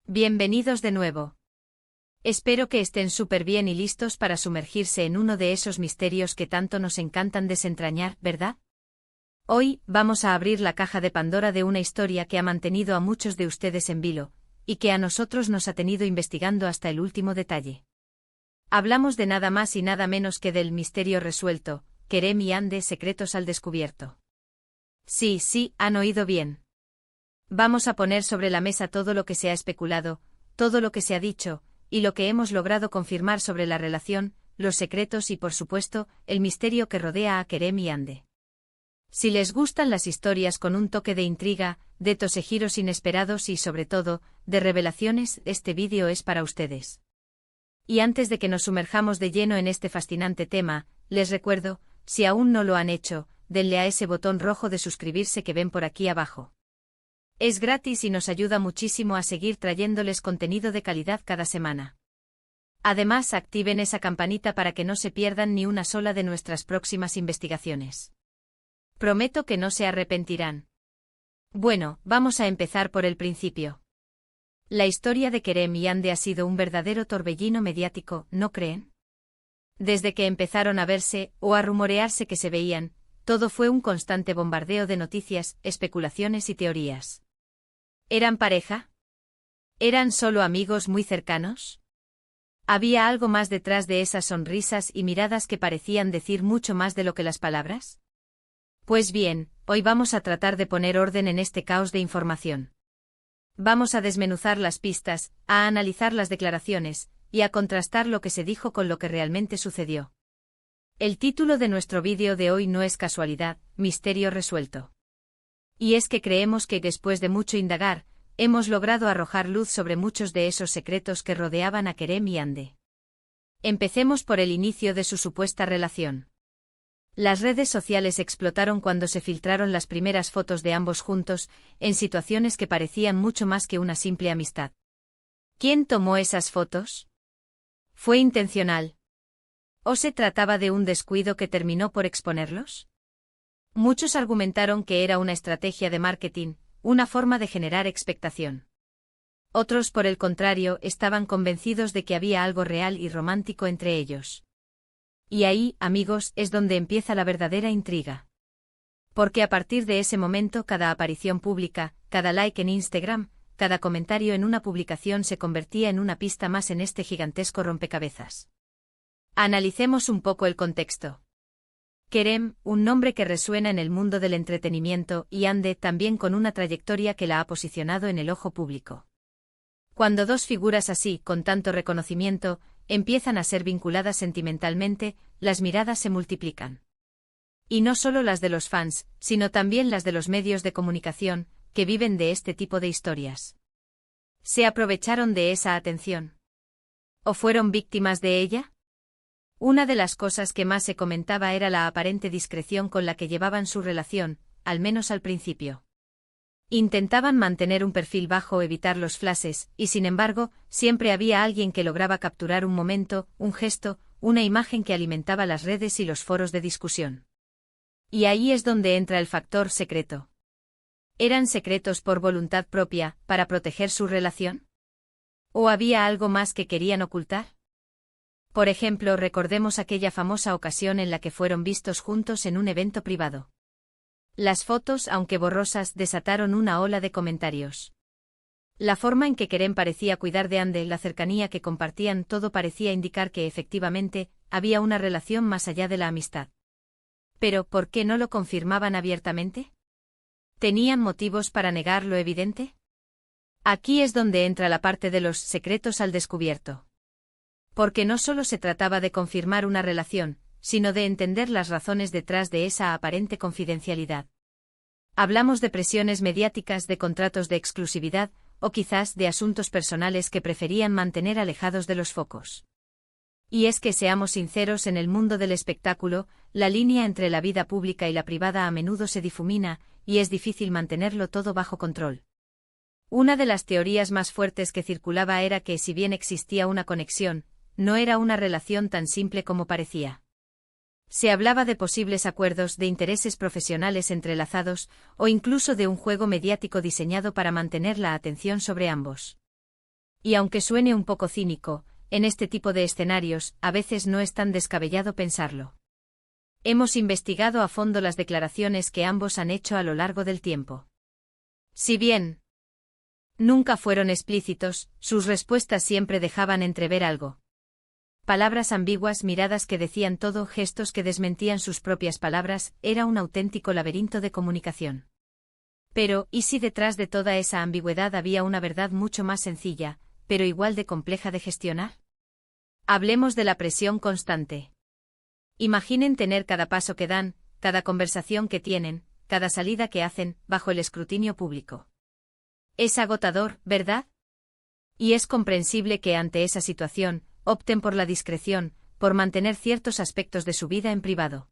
Bienvenidos de nuevo. Espero que estén súper bien y listos para sumergirse en uno de esos misterios que tanto nos encantan desentrañar, ¿verdad? Hoy, vamos a abrir la caja de Pandora de una historia que ha mantenido a muchos de ustedes en vilo, y que a nosotros nos ha tenido investigando hasta el último detalle. Hablamos de nada más y nada menos que del misterio resuelto, Kerem y Ande, secretos al descubierto. Sí, han oído bien. Vamos a poner sobre la mesa todo lo que se ha especulado, todo lo que se ha dicho, y lo que hemos logrado confirmar sobre la relación, los secretos y por supuesto, el misterio que rodea a Kerem y Ande. Si les gustan las historias con un toque de intriga, de giros inesperados y sobre todo, de revelaciones, este vídeo es para ustedes. Y antes de que nos sumerjamos de lleno en este fascinante tema, les recuerdo, si aún no lo han hecho, denle a ese botón rojo de suscribirse que ven por aquí abajo. Es gratis y nos ayuda muchísimo a seguir trayéndoles contenido de calidad cada semana. Además, activen esa campanita para que no se pierdan ni una sola de nuestras próximas investigaciones. Prometo que no se arrepentirán. Bueno, vamos a empezar por el principio. La historia de Kerem y Ande ha sido un verdadero torbellino mediático, ¿no creen? Desde que empezaron a verse, o a rumorearse que se veían, todo fue un constante bombardeo de noticias, especulaciones y teorías. ¿Eran pareja? ¿Eran solo amigos muy cercanos? ¿Había algo más detrás de esas sonrisas y miradas que parecían decir mucho más de lo que las palabras? Pues bien, hoy vamos a tratar de poner orden en este caos de información. Vamos a desmenuzar las pistas, a analizar las declaraciones, y a contrastar lo que se dijo con lo que realmente sucedió. El título de nuestro vídeo de hoy no es casualidad, misterio resuelto. Y es que creemos que después de mucho indagar, hemos logrado arrojar luz sobre muchos de esos secretos que rodeaban a Kerem y Ande. Empecemos por el inicio de su supuesta relación. Las redes sociales explotaron cuando se filtraron las primeras fotos de ambos juntos, en situaciones que parecían mucho más que una simple amistad. ¿Quién tomó esas fotos? ¿Fue intencional? ¿O se trataba de un descuido que terminó por exponerlos? Muchos argumentaron que era una estrategia de marketing, una forma de generar expectación. Otros, por el contrario, estaban convencidos de que había algo real y romántico entre ellos. Y ahí, amigos, es donde empieza la verdadera intriga. Porque a partir de ese momento cada aparición pública, cada like en Instagram, cada comentario en una publicación se convertía en una pista más en este gigantesco rompecabezas. Analicemos un poco el contexto. Kerem, un nombre que resuena en el mundo del entretenimiento, y Ande también con una trayectoria que la ha posicionado en el ojo público. Cuando dos figuras así, con tanto reconocimiento, empiezan a ser vinculadas sentimentalmente, las miradas se multiplican. Y no solo las de los fans, sino también las de los medios de comunicación, que viven de este tipo de historias. ¿Se aprovecharon de esa atención? ¿O fueron víctimas de ella? Una de las cosas que más se comentaba era la aparente discreción con la que llevaban su relación, al menos al principio. Intentaban mantener un perfil bajo o evitar los flashes, y sin embargo, siempre había alguien que lograba capturar un momento, un gesto, una imagen que alimentaba las redes y los foros de discusión. Y ahí es donde entra el factor secreto. ¿Eran secretos por voluntad propia, para proteger su relación? ¿O había algo más que querían ocultar? Por ejemplo, recordemos aquella famosa ocasión en la que fueron vistos juntos en un evento privado. Las fotos, aunque borrosas, desataron una ola de comentarios. La forma en que Kerem parecía cuidar de Ande, la cercanía que compartían, todo parecía indicar que efectivamente, había una relación más allá de la amistad. Pero, ¿por qué no lo confirmaban abiertamente? ¿Tenían motivos para negar lo evidente? Aquí es donde entra la parte de los secretos al descubierto. Porque no solo se trataba de confirmar una relación, sino de entender las razones detrás de esa aparente confidencialidad. Hablamos de presiones mediáticas, de contratos de exclusividad, o quizás de asuntos personales que preferían mantener alejados de los focos. Y es que seamos sinceros, en el mundo del espectáculo, la línea entre la vida pública y la privada a menudo se difumina, y es difícil mantenerlo todo bajo control. Una de las teorías más fuertes que circulaba era que, si bien existía una conexión, no era una relación tan simple como parecía. Se hablaba de posibles acuerdos, de intereses profesionales entrelazados, o incluso de un juego mediático diseñado para mantener la atención sobre ambos. Y aunque suene un poco cínico, en este tipo de escenarios, a veces no es tan descabellado pensarlo. Hemos investigado a fondo las declaraciones que ambos han hecho a lo largo del tiempo. Si bien nunca fueron explícitos, sus respuestas siempre dejaban entrever algo. Palabras ambiguas, miradas que decían todo, gestos que desmentían sus propias palabras, era un auténtico laberinto de comunicación. Pero, ¿y si detrás de toda esa ambigüedad había una verdad mucho más sencilla, pero igual de compleja de gestionar? Hablemos de la presión constante. Imaginen tener cada paso que dan, cada conversación que tienen, cada salida que hacen, bajo el escrutinio público. Es agotador, ¿verdad? Y es comprensible que ante esa situación, opten por la discreción, por mantener ciertos aspectos de su vida en privado.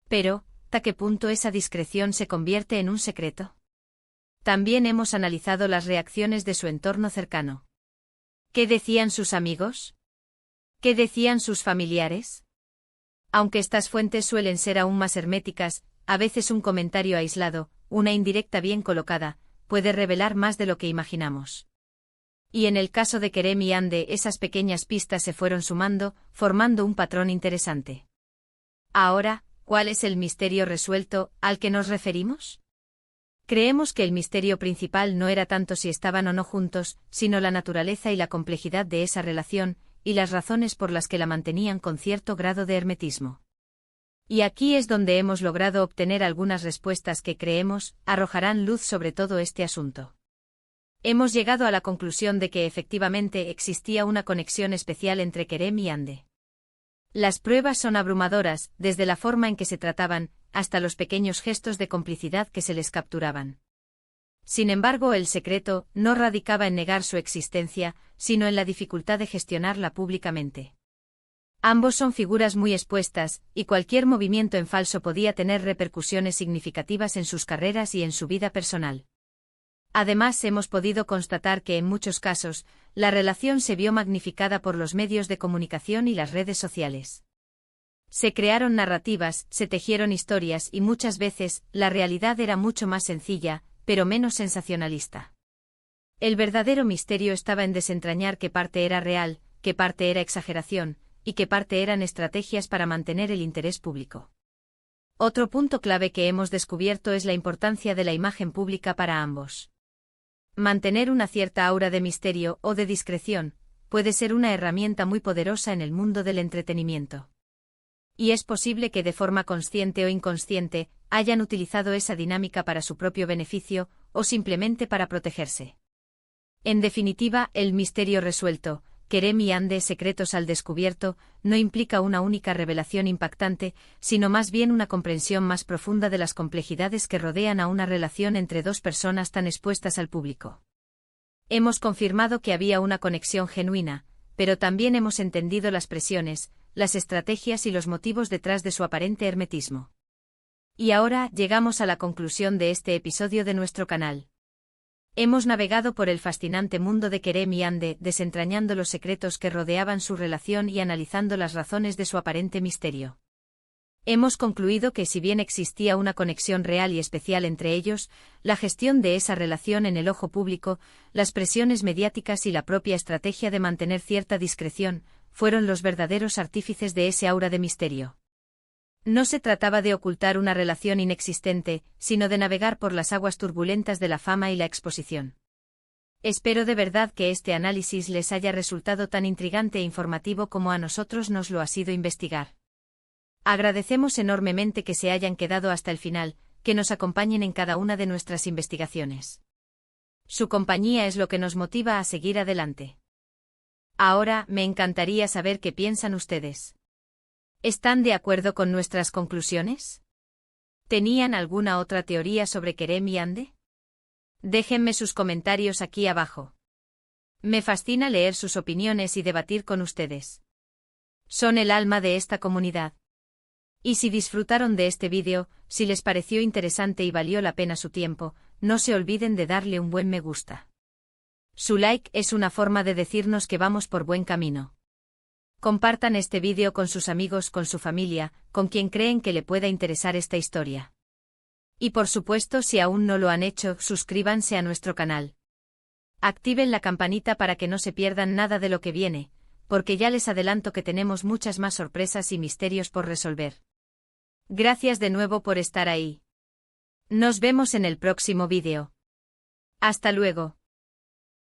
Pero, ¿hasta qué punto esa discreción se convierte en un secreto? También hemos analizado las reacciones de su entorno cercano. ¿Qué decían sus amigos? ¿Qué decían sus familiares? Aunque estas fuentes suelen ser aún más herméticas, a veces un comentario aislado, una indirecta bien colocada, puede revelar más de lo que imaginamos. Y en el caso de Kerem y Hande, esas pequeñas pistas se fueron sumando, formando un patrón interesante. Ahora, ¿cuál es el misterio resuelto al que nos referimos? Creemos que el misterio principal no era tanto si estaban o no juntos, sino la naturaleza y la complejidad de esa relación, y las razones por las que la mantenían con cierto grado de hermetismo. Y aquí es donde hemos logrado obtener algunas respuestas que creemos arrojarán luz sobre todo este asunto. Hemos llegado a la conclusión de que efectivamente existía una conexión especial entre Kerem y Hande. Las pruebas son abrumadoras, desde la forma en que se trataban, hasta los pequeños gestos de complicidad que se les capturaban. Sin embargo, el secreto no radicaba en negar su existencia, sino en la dificultad de gestionarla públicamente. Ambos son figuras muy expuestas, y cualquier movimiento en falso podía tener repercusiones significativas en sus carreras y en su vida personal. Además, hemos podido constatar que en muchos casos, la relación se vio magnificada por los medios de comunicación y las redes sociales. Se crearon narrativas, se tejieron historias y muchas veces, la realidad era mucho más sencilla, pero menos sensacionalista. El verdadero misterio estaba en desentrañar qué parte era real, qué parte era exageración, y qué parte eran estrategias para mantener el interés público. Otro punto clave que hemos descubierto es la importancia de la imagen pública para ambos. Mantener una cierta aura de misterio o de discreción puede ser una herramienta muy poderosa en el mundo del entretenimiento. Y es posible que de forma consciente o inconsciente hayan utilizado esa dinámica para su propio beneficio o simplemente para protegerse. En definitiva, el misterio resuelto, Kerem y Hande secretos al descubierto, no implica una única revelación impactante, sino más bien una comprensión más profunda de las complejidades que rodean a una relación entre dos personas tan expuestas al público. Hemos confirmado que había una conexión genuina, pero también hemos entendido las presiones, las estrategias y los motivos detrás de su aparente hermetismo. Y ahora llegamos a la conclusión de este episodio de nuestro canal. Hemos navegado por el fascinante mundo de Kerem y Hande, desentrañando los secretos que rodeaban su relación y analizando las razones de su aparente misterio. Hemos concluido que si bien existía una conexión real y especial entre ellos, la gestión de esa relación en el ojo público, las presiones mediáticas y la propia estrategia de mantener cierta discreción, fueron los verdaderos artífices de ese aura de misterio. No se trataba de ocultar una relación inexistente, sino de navegar por las aguas turbulentas de la fama y la exposición. Espero de verdad que este análisis les haya resultado tan intrigante e informativo como a nosotros nos lo ha sido investigar. Agradecemos enormemente que se hayan quedado hasta el final, que nos acompañen en cada una de nuestras investigaciones. Su compañía es lo que nos motiva a seguir adelante. Ahora, me encantaría saber qué piensan ustedes. ¿Están de acuerdo con nuestras conclusiones? ¿Tenían alguna otra teoría sobre Kerem y Hande? Déjenme sus comentarios aquí abajo. Me fascina leer sus opiniones y debatir con ustedes. Son el alma de esta comunidad. Y si disfrutaron de este vídeo, si les pareció interesante y valió la pena su tiempo, no se olviden de darle un buen me gusta. Su like es una forma de decirnos que vamos por buen camino. Compartan este vídeo con sus amigos, con su familia, con quien creen que le pueda interesar esta historia. Y por supuesto, si aún no lo han hecho, suscríbanse a nuestro canal. Activen la campanita para que no se pierdan nada de lo que viene, porque ya les adelanto que tenemos muchas más sorpresas y misterios por resolver. Gracias de nuevo por estar ahí. Nos vemos en el próximo vídeo. Hasta luego.